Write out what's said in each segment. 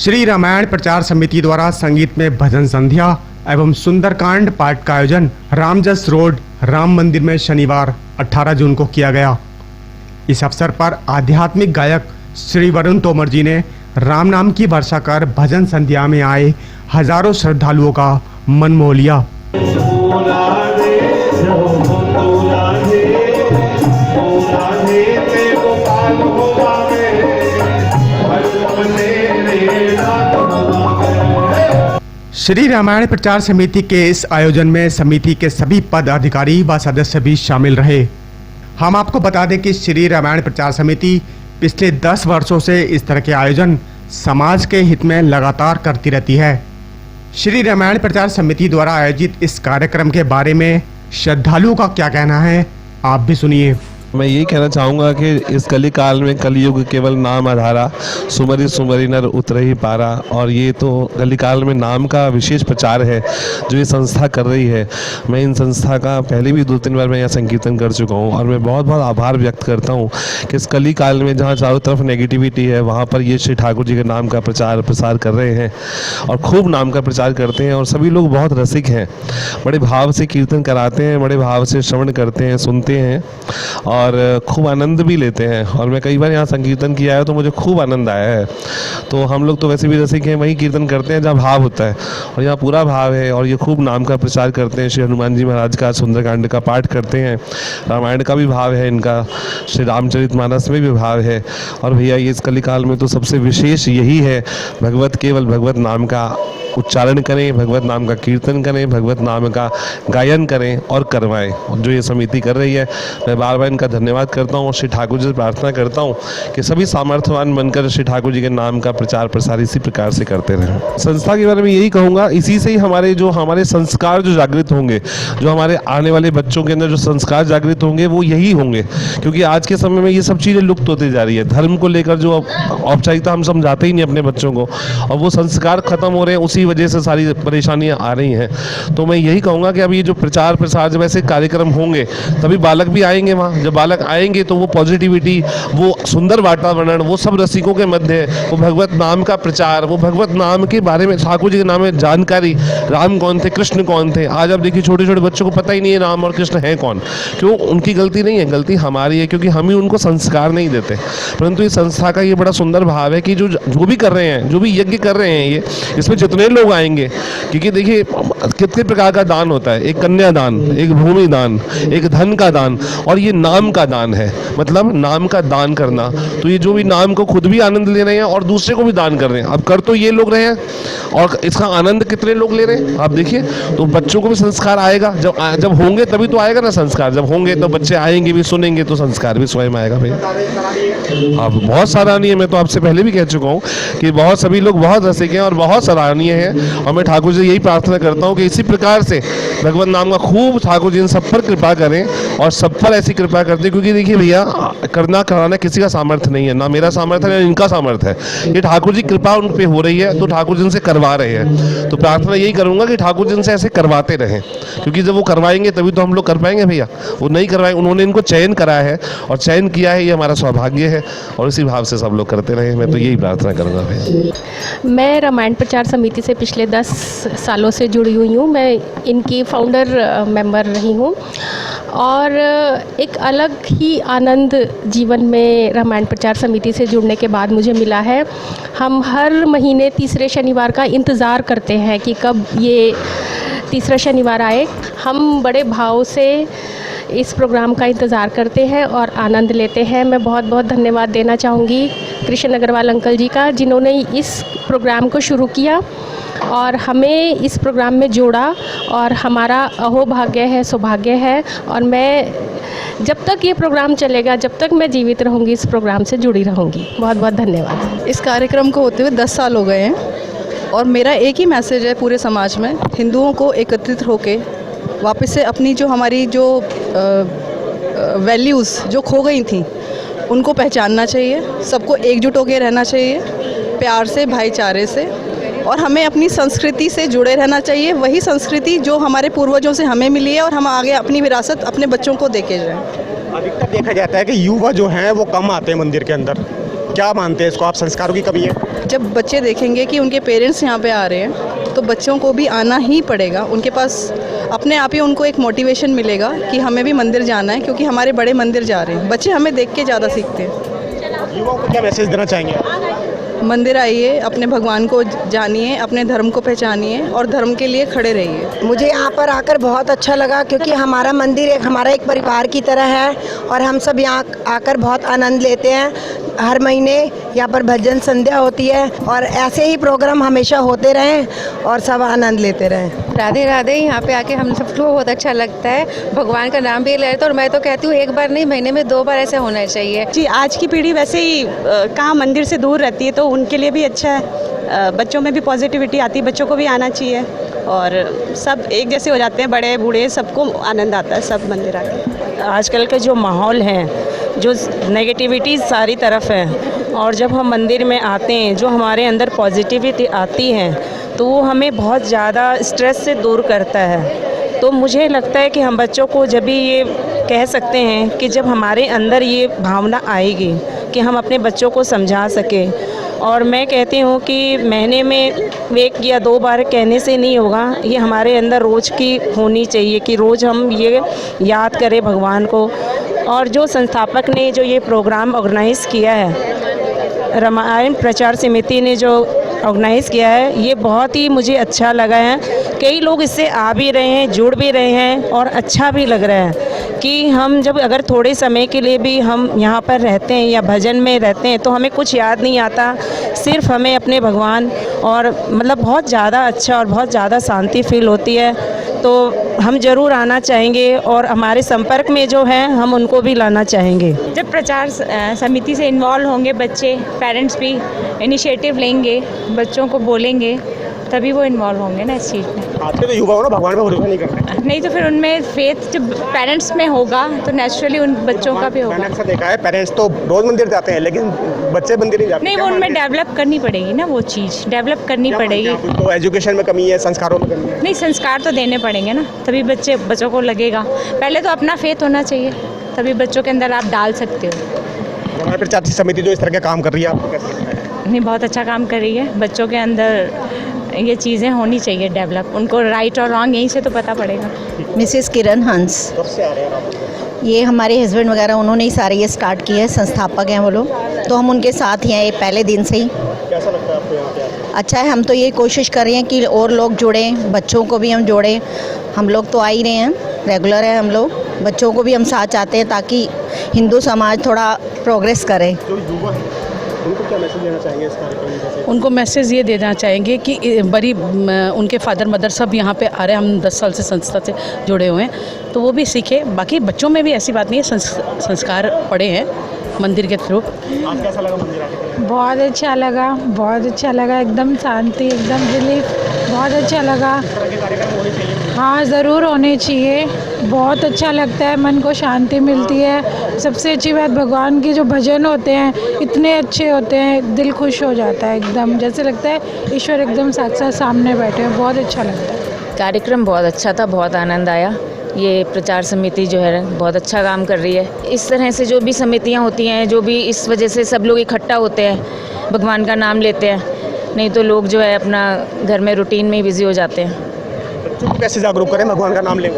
श्री रामायण प्रचार समिति द्वारा संगीत में भजन संध्या एवं सुंदरकांड पाठ का आयोजन रामजस रोड राम मंदिर में शनिवार 18 जून को किया गया। इस अवसर पर आध्यात्मिक गायक श्री वरुण तोमर जी ने राम नाम की वर्षा कर भजन संध्या में आए हजारों श्रद्धालुओं का मन मोह लिया। श्री रामायण प्रचार समिति के इस आयोजन में समिति के सभी पद अधिकारी व सदस्य भी शामिल रहे। हम आपको बता दें कि श्री रामायण प्रचार समिति पिछले 10 वर्षों से इस तरह के आयोजन समाज के हित में लगातार करती रहती है। श्री रामायण प्रचार समिति द्वारा आयोजित इस कार्यक्रम के बारे में श्रद्धालुओं का क्या कहना है, आप भी सुनिए। मैं यही कहना चाहूँगा कि इस कली काल में कलयुग केवल नाम आधारा, सुमरि सुमरि नर उतरहि पारा। और ये तो कली काल में नाम का विशेष प्रचार है जो ये संस्था कर रही है। मैं इन संस्था का पहले भी 2-3 बार मैं यहाँ संकीर्तन कर चुका हूँ और मैं बहुत बहुत आभार व्यक्त करता हूँ कि इस कली काल में जहाँ चारों तरफ नेगेटिविटी है वहाँ पर ये श्री ठाकुर जी के नाम का प्रचार प्रसार कर रहे हैं और खूब नाम का प्रचार करते हैं। और सभी लोग बहुत रसिक हैं, बड़े भाव से कीर्तन कराते हैं, बड़े भाव से श्रवण करते हैं, सुनते हैं और खूब आनंद भी लेते हैं। और मैं कई बार यहाँ संकीर्तन किया है तो मुझे खूब आनंद आया है। तो हम लोग तो वैसे भी रसिक हैं, वहीं कीर्तन करते हैं जहाँ भाव होता है और यहाँ पूरा भाव है और ये खूब नाम का प्रचार करते हैं। श्री हनुमान जी महाराज का सुंदरकांड का पाठ करते हैं, रामायण का भी भाव है इनका, श्री रामचरितमानस में भी भाव है। और भैया ये इस कलिकाल में तो सबसे विशेष यही है, भगवत केवल भगवत नाम का उच्चारण करें, भगवत नाम का कीर्तन करें, भगवत नाम का गायन करें और करवाएं। जो ये समिति कर रही है मैं बार बार इनका धन्यवाद करता हूँ। श्री ठाकुर जी से प्रार्थना करता हूँ कि सभी सामर्थ्यवान बनकर श्री ठाकुर जी के नाम का प्रचार प्रसार इसी प्रकार से करते रहें। संस्था के बारे में यही कहूँगा, इसी से ही हमारे संस्कार जो जागृत होंगे, जो हमारे आने वाले बच्चों के अंदर जो संस्कार जागृत होंगे वो यही होंगे। क्योंकि आज के समय में ये सब चीज़ें लुप्त होती जा रही है। धर्म को लेकर जो औपचारिकता हम समझाते ही नहीं अपने बच्चों को और वो संस्कार खत्म हो रहे हैं, उसी वजह से सारी परेशानियां आ रही हैं। तो मैं यही कहूँगा कि अब ये जो प्रचार प्रसार जब ऐसे कार्यक्रम होंगे तभी बालक भी आएंगे वहाँ। जब बालक आएंगे तो वो पॉजिटिविटी, वो सुंदर वातावरण, वो सब रसिकों के मध्य वो भगवत नाम का प्रचार, वो भगवत नाम के बारे में, ठाकुर जी के नाम में जानकारी, राम कौन थे, कृष्ण कौन थे। आज अब देखिए छोटे छोटे बच्चों को पता ही नहीं है राम और कृष्ण हैं कौन। क्यों? उनकी गलती नहीं है, गलती हमारी है क्योंकि हम ही उनको संस्कार नहीं देते। परंतु इस संस्था का ये बड़ा सुंदर भाव है कि जो भी कर रहे हैं, जो भी यज्ञ कर रहे हैं, ये इसमें जितने लोग आएंगे, क्योंकि देखिए कितने प्रकार का दान होता है, एक कन्यादान, एक भूमि दान, एक धन का दान और ये नाम का दान है, मतलब नाम का दान करना। तो ये जो भी नाम को खुद भी आनंद ले रहे हैं और दूसरे को भी दान कर रहे हैं। अब कर तो ये लोग रहे हैं और इसका आनंद कितने लोग ले रहे हैं आप देखिए। तो बच्चों को भी संस्कार आएगा, जब होंगे तभी तो आएगा ना संस्कार। जब होंगे तो बच्चे आएंगे भी, सुनेंगे तो संस्कार भी स्वयं आएगा। भाई अब बहुत सराहनीय, मैं तो आपसे पहले भी कह चुका हूँ कि बहुत सभी लोग बहुत रसिक हैं और बहुत सराहनीय हैं। और मैं ठाकुर जी यही प्रार्थना करता हूँ कि इसी प्रकार से भगवत नाम का खूब ठाकुर जी इन सब पर कृपा करें और सब पर ऐसी कृपा करते हैं। क्योंकि देखिए भैया, करना कराना किसी का सामर्थ्य नहीं है, ना मेरा सामर्थ्य है ना इनका सामर्थ्य है। ये ठाकुर जी कृपा उन पे हो रही है तो ठाकुर जी इनसे करवा रहे हैं। तो प्रार्थना यही करूँगा कि ठाकुर जी इनसे ऐसे करवाते रहें, क्योंकि जब वो करवाएंगे तभी तो हम लोग कर पाएंगे भैया। वो नहीं करवाएंगे, उन्होंने इनको चयन कराया है और चयन किया है, ये हमारा सौभाग्य है और इसी भाव से सब लोग करते रहें। मैं तो यही प्रार्थना करूँगा भैया। मैं रामायण प्रचार समिति से पिछले 10 सालों से जुड़ी हुई हूँ। मैं इनकी फाउंडर मेंबर रही हूँ और एक अलग ही आनंद जीवन में रामायण प्रचार समिति से जुड़ने के बाद मुझे मिला है। हम हर महीने तीसरे शनिवार का इंतज़ार करते हैं कि कब ये तीसरा शनिवार आए। हम बड़े भाव से इस प्रोग्राम का इंतज़ार करते हैं और आनंद लेते हैं। मैं बहुत बहुत धन्यवाद देना चाहूँगी कृष्ण अग्रवाल अंकल जी का, जिन्होंने इस प्रोग्राम को शुरू किया और हमें इस प्रोग्राम में जोड़ा और हमारा अहोभाग्य है, सौभाग्य है। और मैं जब तक ये प्रोग्राम चलेगा, जब तक मैं जीवित रहूँगी, इस प्रोग्राम से जुड़ी रहूँगी। बहुत बहुत धन्यवाद। इस कार्यक्रम को होते हुए 10 साल हो गए हैं और मेरा एक ही मैसेज है पूरे समाज में, हिंदुओं को एकत्रित होके वापस से अपनी जो हमारी जो वैल्यूज़ जो खो गई थी उनको पहचानना चाहिए। सबको एकजुट होकर रहना चाहिए, प्यार से, भाईचारे से, और हमें अपनी संस्कृति से जुड़े रहना चाहिए। वही संस्कृति जो हमारे पूर्वजों से हमें मिली है और हम आगे अपनी विरासत अपने बच्चों को देके जाएं। अधिकतर देखा जाता है कि युवा जो हैं वो कम आते हैं मंदिर के अंदर, क्या मानते हैं इसको आप, संस्कारों की कमी है? जब बच्चे देखेंगे कि उनके पेरेंट्स यहाँ पे आ रहे हैं तो बच्चों को भी आना ही पड़ेगा। उनके पास अपने आप ही उनको एक मोटिवेशन मिलेगा कि हमें भी मंदिर जाना है, क्योंकि हमारे बड़े मंदिर जा रहे हैं। बच्चे हमें देख के ज़्यादा सीखते हैं। युवाओं को क्या मैसेज देना चाहेंगे आप? मंदिर आइए, अपने भगवान को जानिए, अपने धर्म को पहचानिए और धर्म के लिए खड़े रहिए। मुझे यहाँ पर आकर बहुत अच्छा लगा, क्योंकि हमारा मंदिर हमारा एक परिवार की तरह है और हम सब यहाँ आकर बहुत आनंद लेते हैं। हर महीने यहाँ पर भजन संध्या होती है और ऐसे ही प्रोग्राम हमेशा होते रहें और सब आनंद लेते रहें। राधे राधे। यहाँ पे आके हम सबको बहुत अच्छा लगता है, भगवान का नाम भी ले रहे थे और मैं तो कहती हूँ एक बार नहीं, महीने में 2 बार ऐसा होना चाहिए। जी, आज की पीढ़ी वैसे ही कहाँ मंदिर से दूर रहती है, तो उनके लिए भी अच्छा है। बच्चों में भी पॉजिटिविटी आती है, बच्चों को भी आना चाहिए और सब एक जैसे हो जाते हैं, बड़े बूढ़े सबको आनंद आता है सब मंदिर आके। आजकल का जो माहौल है, जो नेगेटिविटी सारी तरफ है, और जब हम मंदिर में आते हैं जो हमारे अंदर पॉजिटिविटी आती है तो वो हमें बहुत ज़्यादा स्ट्रेस से दूर करता है। तो मुझे लगता है कि हम बच्चों को जब भी ये कह सकते हैं कि जब हमारे अंदर ये भावना आएगी कि हम अपने बच्चों को समझा सकें, और मैं कहती हूँ कि महीने में 1 या 2 बार कहने से नहीं होगा, ये हमारे अंदर रोज़ की होनी चाहिए कि रोज़ हम ये याद करें भगवान को। और जो संस्थापक ने जो ये प्रोग्राम ऑर्गेनाइज़ किया है, रामायण प्रचार समिति ने जो ऑर्गेनाइज़ किया है, ये बहुत ही मुझे अच्छा लगा है। कई लोग इससे आ भी रहे हैं, जुड़ भी रहे हैं और अच्छा भी लग रहा है कि हम जब अगर थोड़े समय के लिए भी हम यहाँ पर रहते हैं या भजन में रहते हैं तो हमें कुछ याद नहीं आता, सिर्फ हमें अपने भगवान और मतलब बहुत ज़्यादा अच्छा और बहुत ज़्यादा शांति फील होती है। तो हम ज़रूर आना चाहेंगे और हमारे संपर्क में जो हैं हम उनको भी लाना चाहेंगे। जब प्रचार समिति से इन्वॉल्व होंगे बच्चे, पेरेंट्स भी इनिशिएटिव लेंगे, बच्चों को बोलेंगे, तभी वो इन्वॉल्व होंगे ना इस चीज़ में। आज के तो युवा हो ना, भगवान पे भरोसा नहीं करते। नहीं तो फिर उनमें फेथ जब पेरेंट्स में होगा तो नेचुरली उन बच्चों का भी होगा। मैंने अक्सर देखा है पेरेंट्स तो रोज मंदिर जाते हैं लेकिन बच्चे मंदिर नहीं जाते। नहीं, वो उनमें डेवलप करनी पड़ेगी ना, वो चीज़ डेवलप करनी पड़ेगी। तो एजुकेशन में कमी है, संस्कारों में कमी है। नहीं, संस्कार तो देने पड़ेंगे ना, तभी बच्चों को लगेगा। पहले तो अपना फेथ होना चाहिए, तभी बच्चों के अंदर आप डाल सकते हो। हमारे प्रचार समिति जो इस तरह के काम कर रही है, आपको कैसे लगता है? नहीं, बहुत अच्छा काम कर रही है। बच्चों के अंदर ये चीज़ें होनी चाहिए डेवलप, उनको राइट और रॉन्ग यहीं से तो पता पड़ेगा। मिसेस किरण हंस, कब से आ रहे हैं आप? ये हमारे हस्बैंड वगैरह उन्होंने ही सारे ये स्टार्ट किए हैं, संस्थापक हैं वो लोग, तो हम उनके साथ ही हैं ये पहले दिन से ही। कैसा लगता है आपको यहाँ पे आके? अच्छा है, हम तो ये कोशिश कर रहे हैं कि और लोग जुड़ें, बच्चों को भी हम जोड़ें। हम लोग तो आ ही रहे हैं, रेगुलर है हम लोग, बच्चों को भी हम साथ चाहते हैं ताकि हिंदू समाज थोड़ा प्रोग्रेस करे। जो युवा है उनको क्या मैसेज देना चाहेंगे इस कार्यक्रम में? उनको मैसेज ये देना चाहेंगे कि उनके फादर मदर सब यहाँ पे आ रहे हैं, हम 10 साल से संस्था से जुड़े हुए हैं, तो वो भी सीखे। बाकी बच्चों में भी ऐसी बात नहीं है, संस्कार पड़े हैं मंदिर के थ्रू। आज कैसा लगा मंदिर आके? बहुत अच्छा लगा, बहुत अच्छा लगा, एकदम शांति, एकदम रिलीफ, बहुत अच्छा लगा। हाँ, ज़रूर होने चाहिए, बहुत अच्छा लगता है, मन को शांति मिलती है। सबसे अच्छी बात भगवान के जो भजन होते हैं इतने अच्छे होते हैं, दिल खुश हो जाता है एकदम, जैसे लगता है ईश्वर एकदम साक्षात सामने बैठे हैं, बहुत अच्छा लगता है। कार्यक्रम बहुत अच्छा था, बहुत आनंद आया। ये प्रचार समिति जो है बहुत अच्छा काम कर रही है। इस तरह से जो भी समितियां होती हैं, जो भी इस वजह से सब लोग इकट्ठा होते हैं, भगवान का नाम लेते हैं, नहीं तो लोग जो है अपना घर में रूटीन में ही बिजी हो जाते हैं। बच्चों को कैसे जागरूक करें भगवान का नाम लें?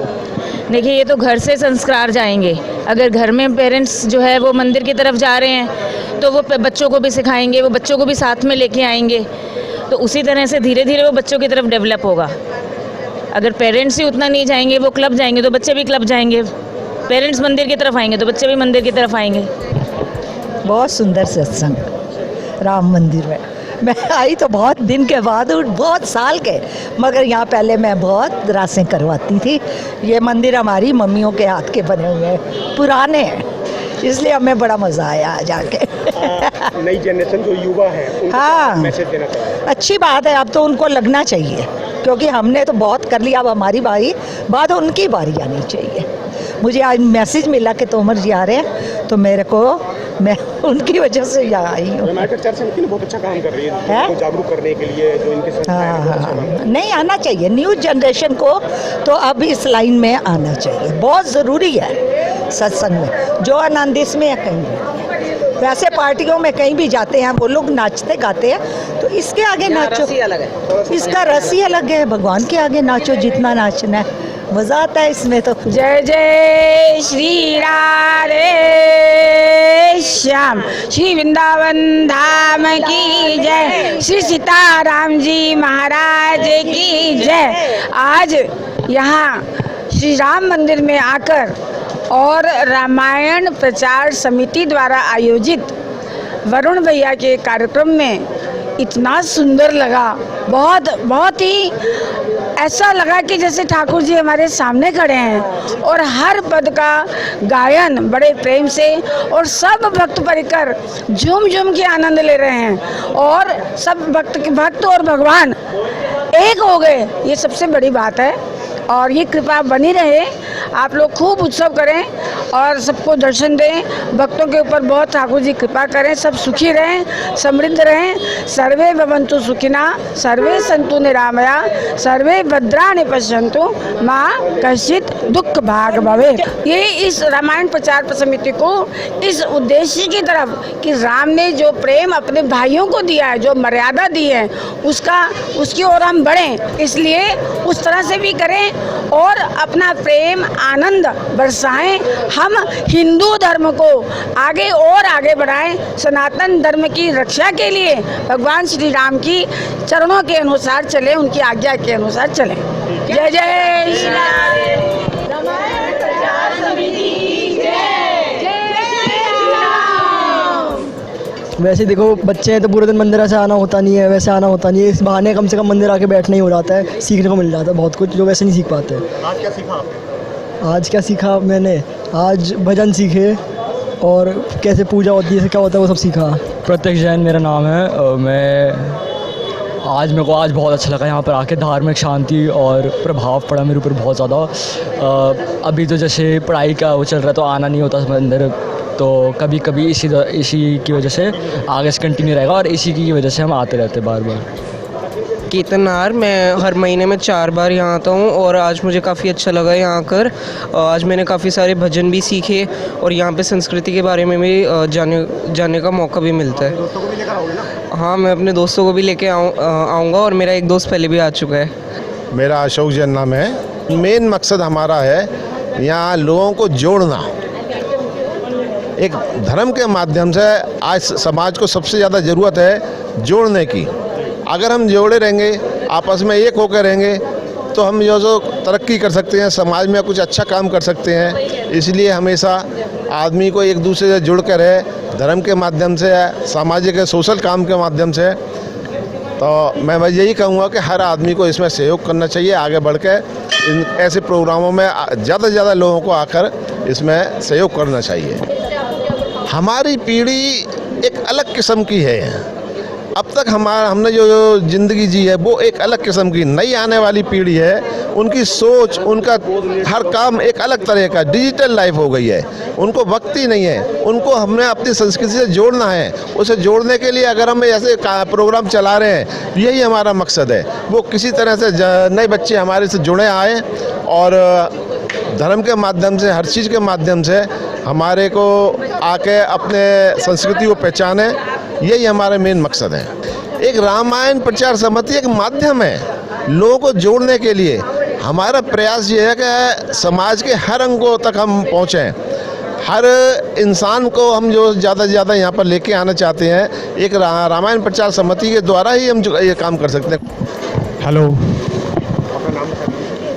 देखिए, ये तो घर से संस्कार जाएंगे। अगर घर में पेरेंट्स जो है वो मंदिर की तरफ जा रहे हैं तो वो बच्चों को भी सिखाएंगे, वो बच्चों को भी साथ में लेके आएंगे, तो उसी तरह से धीरे धीरे वो बच्चों की तरफ डेवलप होगा। अगर पेरेंट्स ही उतना नहीं जाएंगे, वो क्लब जाएंगे तो बच्चे भी क्लब जाएंगे, पेरेंट्स मंदिर की तरफ आएंगे तो बच्चे भी मंदिर की तरफ आएंगे। बहुत सुंदर सत्संग राम मंदिर में। मैं आई तो बहुत दिन के बाद, बहुत साल के, मगर यहाँ पहले मैं बहुत रासें करवाती थी। ये मंदिर हमारी मम्मियों के हाथ के बने हुए हैं, पुराने हैं, इसलिए हमें बड़ा मज़ा आया आ जाके। नई जनरेशन जो युवा है उनको हाँ, मैसेज देना चाहिए। अच्छी बात है, अब तो उनको लगना चाहिए, क्योंकि हमने तो बहुत कर लिया, अब हमारी बात उनकी बारी आनी चाहिए। मुझे आज मैसेज मिला कि तोमर जी आ रहे हैं, तो मैं उनकी वजह से यहाँ आई हूँ। प्रचार समिति ने बहुत अच्छा काम कर रही है, उनको जागरूक करने के लिए जो इनके हाँ, नहीं आना चाहिए न्यू जनरेशन को, तो अब इस लाइन में आना चाहिए, बहुत ज़रूरी है सत्संग में, जो आनंद इसमें है कहीं वैसे पार्टियों में कहीं भी जाते हैं वो लोग नाचते गाते हैं, तो इसके आगे नाचो, अलग है। इसका रस ही अलग है। भगवान के आगे नाचो जितना नाचना है, मज़ा आता है इसमें तो। जय जय श्री राधे श्याम, श्री वृंदावन धाम की जय, श्री सीताराम जी महाराज की जय। आज यहाँ श्री राम मंदिर में आकर और रामायण प्रचार समिति द्वारा आयोजित वरुण भैया के कार्यक्रम में इतना सुंदर लगा, बहुत ही ऐसा लगा कि जैसे ठाकुर जी हमारे सामने खड़े हैं और हर पद का गायन बड़े प्रेम से, और सब भक्त परिकर झूम झूम के आनंद ले रहे हैं और सब भक्त और भगवान एक हो गए। ये सबसे बड़ी बात है और ये कृपा बनी रहे। आप लोग खूब उत्सव करें और सबको दर्शन दें, भक्तों के ऊपर बहुत ठाकुर जी कृपा करें, सब सुखी रहें, समृद्ध रहें। सर्वे भवन्तु सुखिना, सर्वे सन्तु निरामया, सर्वे भद्राणि पश्यन्तु, माँ कश्चित् दुख भाग भवेत्। ये इस रामायण प्रचार समिति को इस उद्देश्य की तरफ कि राम ने जो प्रेम अपने भाइयों को दिया है, जो मर्यादा दी है, उसकी ओर हम बढ़ें, इसलिए उस तरह से भी करें और अपना प्रेम आनंद बरसाएं। हम हिंदू धर्म को आगे और आगे बढ़ाएं, सनातन धर्म की रक्षा के लिए भगवान श्री राम की चरणों के अनुसार चलें, उनकी आज्ञा के अनुसार चलें। जय जय श्री राम। वैसे देखो बच्चे हैं तो पूरे दिन मंदिर से आना होता नहीं है, वैसे आना होता नहीं है, इस बहाने कम से कम मंदिर आके बैठना ही हो जाता है, सीखने को मिल जाता है बहुत कुछ जो वैसे नहीं सीख पाते। आज क्या सीखा आपने? आज क्या सीखा मैंने? आज भजन सीखे और कैसे पूजा होती है, क्या होता है, वो सब सीखा। प्रत्यक्ष जैन मेरा नाम है। मेरे को आज बहुत अच्छा लगा यहाँ पर आके, धार्मिक शांति और प्रभाव पड़ा मेरे ऊपर बहुत ज़्यादा। अभी तो जैसे पढ़ाई का वो चल रहा है तो आना नहीं होता मंदिर, तो कभी कभी इसी की वजह से आगे से कंटिन्यू रहेगा और इसी की वजह से हम आते रहते बार बार। कीर्तनार, मैं हर महीने में 4 बार यहाँ आता हूँ और आज मुझे काफ़ी अच्छा लगा यहाँ आकर। आज मैंने काफ़ी सारे भजन भी सीखे और यहाँ पे संस्कृति के बारे में भी जानने का मौका भी मिलता है। दोस्तों को भी लेकर आओगे ना? हाँ, मैं अपने दोस्तों को भी लेके आऊँगा और मेरा एक दोस्त पहले भी आ चुका है। मेरा अशोक जैन नाम है। मेन मकसद हमारा है यहाँ लोगों को जोड़ना, एक धर्म के माध्यम से। आज समाज को सबसे ज़्यादा ज़रूरत है जोड़ने की। अगर हम जोड़े रहेंगे, आपस में एक होकर रहेंगे, तो हम जो तरक्की कर सकते हैं, समाज में कुछ अच्छा काम कर सकते हैं। इसलिए हमेशा आदमी को एक दूसरे से जुड़ कर रहे, धर्म के माध्यम से, सामाजिक सोशल काम के माध्यम से। तो मैं बस यही कहूँगा कि हर आदमी को इसमें सहयोग करना चाहिए, आगे बढ़ के इन ऐसे प्रोग्रामों में ज़्यादा से ज़्यादा लोगों को आकर इसमें सहयोग करना चाहिए। हमारी पीढ़ी एक अलग किस्म की है। अब तक हमने जो ज़िंदगी जी है वो एक अलग किस्म की। नई आने वाली पीढ़ी है, उनकी सोच, उनका हर काम एक अलग तरह का, डिजिटल लाइफ हो गई है, उनको वक्त ही नहीं है। उनको हमने अपनी संस्कृति से जोड़ना है। उसे जोड़ने के लिए अगर हम ऐसे प्रोग्राम चला रहे हैं, यही हमारा मकसद है। वो किसी तरह से नए बच्चे हमारे से जुड़े आए और धर्म के माध्यम से, हर चीज़ के माध्यम से हमारे को आके अपने संस्कृति को पहचाने, यही हमारा मेन मकसद है। एक रामायण प्रचार समिति एक माध्यम है लोगों को जोड़ने के लिए। हमारा प्रयास ये है कि समाज के हर अंगों तक हम पहुँचें, हर इंसान को हम जो ज़्यादा से ज़्यादा यहाँ पर लेके आना चाहते हैं। एक रामायण प्रचार समिति के द्वारा ही हम जो ये काम कर सकते हैं। हेलो,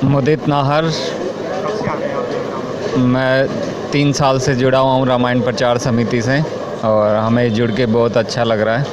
मुदित नाहर, मैं 3 साल से जुड़ा हुआ हूँ रामायण प्रचार समिति से और हमें जुड़ के बहुत अच्छा लग रहा है।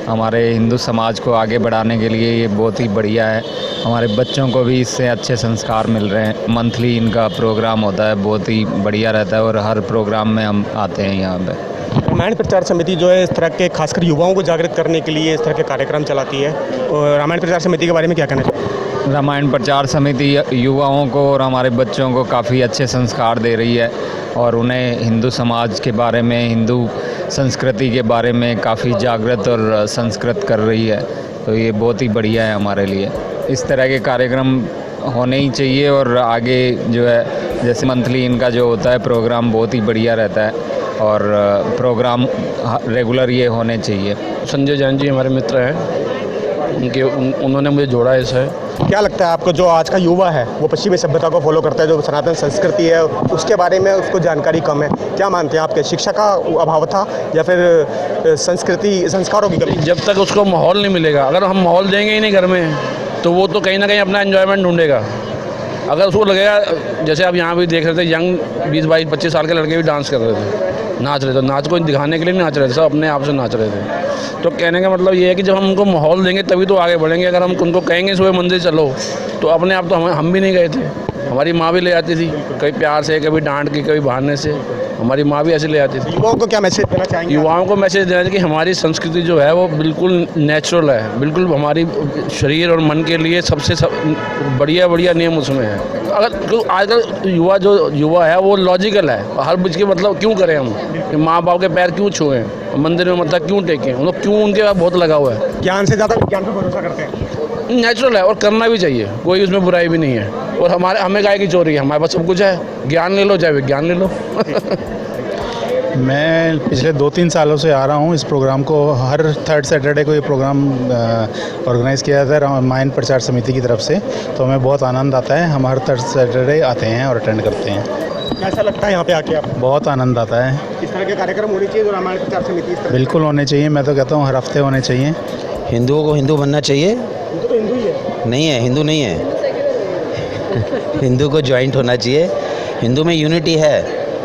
हमारे हिंदू समाज को आगे बढ़ाने के लिए ये बहुत ही बढ़िया है। हमारे बच्चों को भी इससे अच्छे संस्कार मिल रहे हैं। मंथली इनका प्रोग्राम होता है, बहुत ही बढ़िया रहता है और हर प्रोग्राम में हम आते हैं यहाँ पे। रामायण प्रचार समिति जो है इस तरह के खासकर युवाओं को जागृत करने के लिए इस तरह के कार्यक्रम चलाती है। और रामायण प्रचार समिति के बारे में क्या कहना चाहिए? रामायण प्रचार समिति युवाओं को और हमारे बच्चों को काफ़ी अच्छे संस्कार दे रही है और उन्हें हिंदू समाज के बारे में, हिंदू संस्कृति के बारे में काफ़ी जागृत और संस्कृत कर रही है। तो ये बहुत ही बढ़िया है हमारे लिए। इस तरह के कार्यक्रम होने ही चाहिए और आगे जो है जैसे मंथली इनका जो होता है प्रोग्राम बहुत ही बढ़िया रहता है और प्रोग्राम रेगुलर ये होने चाहिए। संजय जैन जी हमारे मित्र हैं, उन्होंने मुझे जोड़ा इससे। क्या लगता है आपको, जो आज का युवा है वो पश्चिमी सभ्यता को फॉलो करता है, जो सनातन संस्कृति है उसके बारे में उसको जानकारी कम है, क्या मानते हैं आपके? शिक्षा का अभाव था या फिर संस्कारों की कमी? जब तक उसको माहौल नहीं मिलेगा, अगर हम माहौल देंगे ही नहीं घर में, तो वो तो कहीं ना कहीं अपना एंजॉयमेंट ढूंढेगा। अगर उसको लगेगा, जैसे आप यहाँ भी देख रहे थे, यंग 20-22-25 साल के लड़के भी डांस कर रहे थे, नाच रहे थे। नाच को दिखाने के लिए नहीं नाच रहे थे, सब अपने आप से नाच रहे थे। तो कहने का मतलब ये है कि जब हम उनको माहौल देंगे तभी तो आगे बढ़ेंगे। अगर हम उनको कहेंगे सुबह मंदिर चलो, तो अपने आप तो हम भी नहीं गए थे, हमारी माँ भी ले जाती थी, कभी प्यार से, कभी डांट के, कभी बहाने से। हमारी माँ भी ऐसे ले जाती थी। युवाओं को क्या मैसेज देना चाहेंगे? युवाओं को मैसेज देना चाहिए कि हमारी संस्कृति जो है वो बिल्कुल नेचुरल है, बिल्कुल हमारी शरीर और मन के लिए सबसे बढ़िया नियम उसमें है। अगर आजकल युवा है वो लॉजिकल है, हर बीच के मतलब क्यों करें हम, कि माँ बाप के पैर क्यों छुएं, मंदिर में मतलब क्यों टेकें, उन लोग क्यों, उनके पास बहुत लगा हुआ है। ज्ञान से ज़्यादा विज्ञान पर भरोसा करते हैं। नेचुरल है और करना भी चाहिए, कोई उसमें बुराई भी नहीं है। और हमें गाय की चोरी है, हमारे पास सब कुछ है, ज्ञान ले लो चाहे विज्ञान ले लो। मैं पिछले 2-3 सालों से आ रहा हूँ इस प्रोग्राम को। हर थर्ड सैटरडे को ये प्रोग्राम ऑर्गेनाइज़ किया जाता है रामायण प्रचार समिति की तरफ से, तो हमें बहुत आनंद आता है। हम हर थर्ड सैटरडे आते हैं और अटेंड करते हैं। कैसा लगता है यहाँ पे आके आपको? बहुत आनंद आता है। इस तरह के कार्यक्रम होने चाहिए जो रामायण प्रचार समिति? बिल्कुल होने चाहिए, मैं तो कहता हूँ हर हफ्ते होने चाहिए। हिंदुओं को हिंदू बनना चाहिए। हिंदू तो हिंदू ही है। नहीं है, हिंदू नहीं है। हिंदू को ज्वाइंट होना चाहिए। हिंदू में यूनिटी है,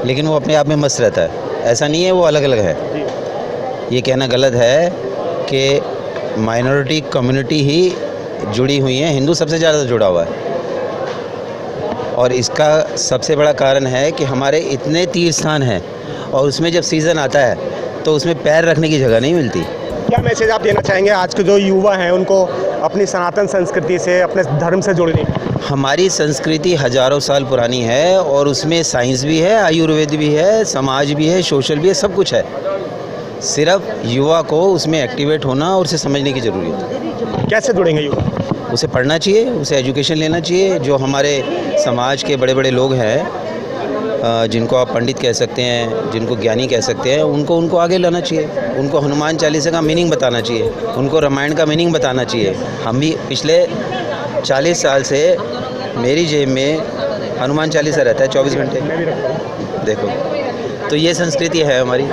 लेकिन वो अपने आप में मस्त रहता है, ऐसा नहीं है वो अलग अलग है। ये कहना गलत है कि माइनॉरिटी कम्युनिटी ही जुड़ी हुई है, हिंदू सबसे ज़्यादा जुड़ा हुआ है। और इसका सबसे बड़ा कारण है कि हमारे इतने तीर्थ स्थान हैं और उसमें जब सीज़न आता है तो उसमें पैर रखने की जगह नहीं मिलती। क्या मैसेज आप देना चाहेंगे आज के जो युवा हैं उनको अपनी सनातन संस्कृति से, अपने धर्म से जोड़ने? हमारी संस्कृति हजारों साल पुरानी है और उसमें साइंस भी है, आयुर्वेद भी है, समाज भी है, सोशल भी है, सब कुछ है। सिर्फ युवा को उसमें एक्टिवेट होना और उसे समझने की ज़रूरत है। कैसे जुड़ेंगे युवा? उसे पढ़ना चाहिए, उसे एजुकेशन लेना चाहिए। जो हमारे समाज के बड़े बड़े लोग हैं, जिनको आप पंडित कह सकते हैं, जिनको ज्ञानी कह सकते हैं, उनको आगे लाना चाहिए। उनको हनुमान चालीसा का मीनिंग बताना चाहिए, उनको रामायण का मीनिंग बताना चाहिए। हम भी पिछले 40 साल से मेरी जेब में हनुमान चालीसा रहता है 24 घंटे। देखो, तो ये संस्कृति है हमारी।